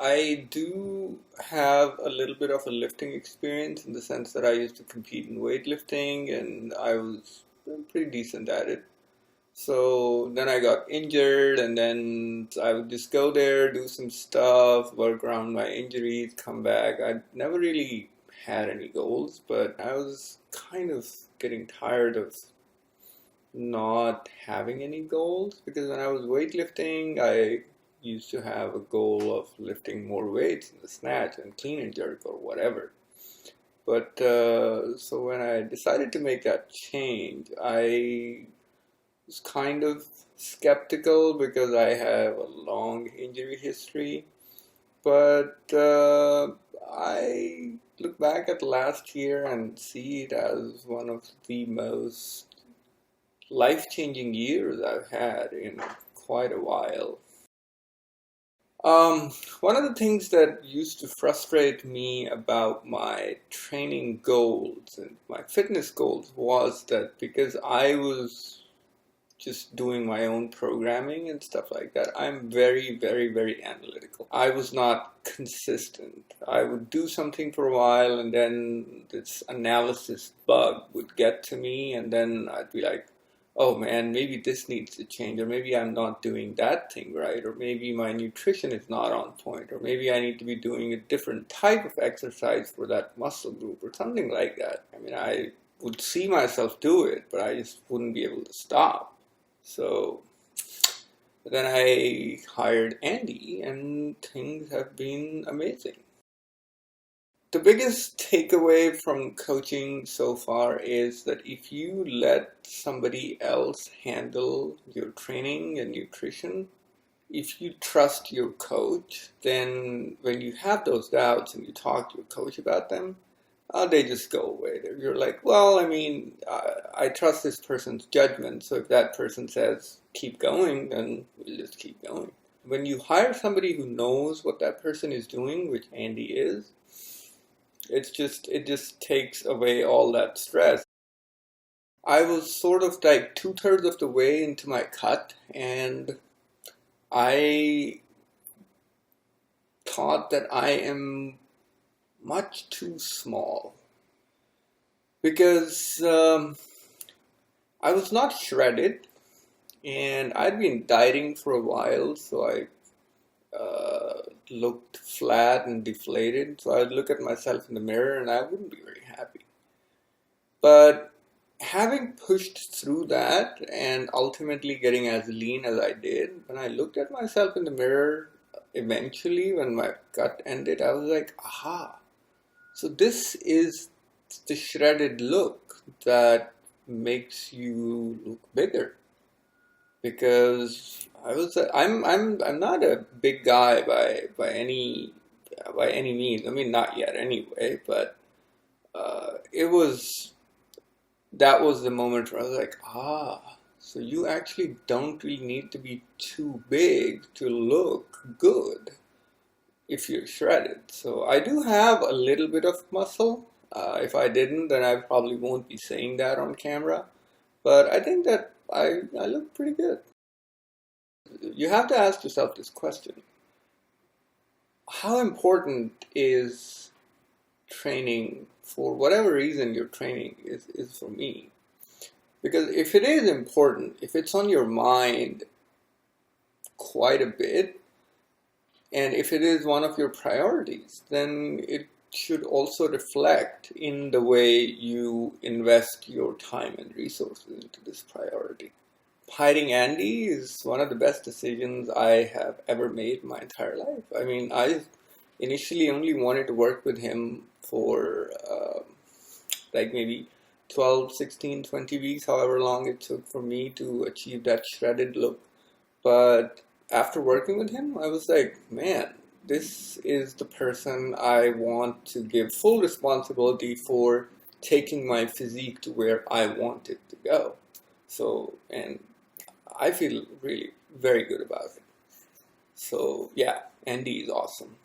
I do have a little bit of a lifting experience in the sense that I used to compete in weightlifting and I was pretty decent at it. So then I got injured, and then I would just go there, do some stuff, work around my injuries, come back. I never really had any goals, but I was kind of getting tired of not having any goals because when I was weightlifting, I used to have a goal of lifting more weights in the snatch and clean and jerk or whatever. But so when I decided to make that change, I was kind of skeptical because I have a long injury history. But I look back at last year and see it as one of the most life-changing years I've had in quite a while. One of the things that used to frustrate me about my training goals and my fitness goals was that because I was just doing my own programming and stuff like that, I'm very, very, very analytical. I was not consistent. I would do something for a while and then this analysis bug would get to me and then I'd be like, oh man, maybe this needs to change, or maybe I'm not doing that thing right, or maybe my nutrition is not on point, or maybe I need to be doing a different type of exercise for that muscle group, or something like that. I mean, I would see myself do it, but I just wouldn't be able to stop. So then I hired Andy, and things have been amazing. The biggest takeaway from coaching so far is that if you let somebody else handle your training and nutrition, if you trust your coach, then when you have those doubts and you talk to your coach about them, they just go away. You're like, well, I mean, I trust this person's judgment, so if that person says keep going, then we'll just keep going. When you hire somebody who knows what that person is doing, which Andy is, it just takes away all that stress. I was sort of like 2/3 of the way into my cut, and I thought that I am much too small because I was not shredded, and I'd been dieting for a while, so I looked flat and deflated. So I'd look at myself in the mirror and I wouldn't be very happy. But having pushed through that and ultimately getting as lean as I did, when I looked at myself in the mirror, eventually when my cut ended, I was like, aha. So this is the shredded look that makes you look bigger. Because I'm not a big guy by any means. I mean, not yet anyway. But that was the moment where I was like, so you actually don't really need to be too big to look good if you're shredded. So I do have a little bit of muscle. If I didn't, then I probably won't be saying that on camera. But I think that I look pretty good. You have to ask yourself this question. How important is training for whatever reason your training is for me? Because if it is important, if it's on your mind quite a bit, and if it is one of your priorities, then it should also reflect in the way you invest your time and resources into this priority. Hiring Andy is one of the best decisions I have ever made in my entire life. I mean, I initially only wanted to work with him for like maybe 12, 16, 20 weeks, however long it took for me to achieve that shredded look. But after working with him, I was like, man, this is the person I want to give full responsibility for taking my physique to where I want it to go. So, and I feel really very good about it. So yeah, Andy is awesome.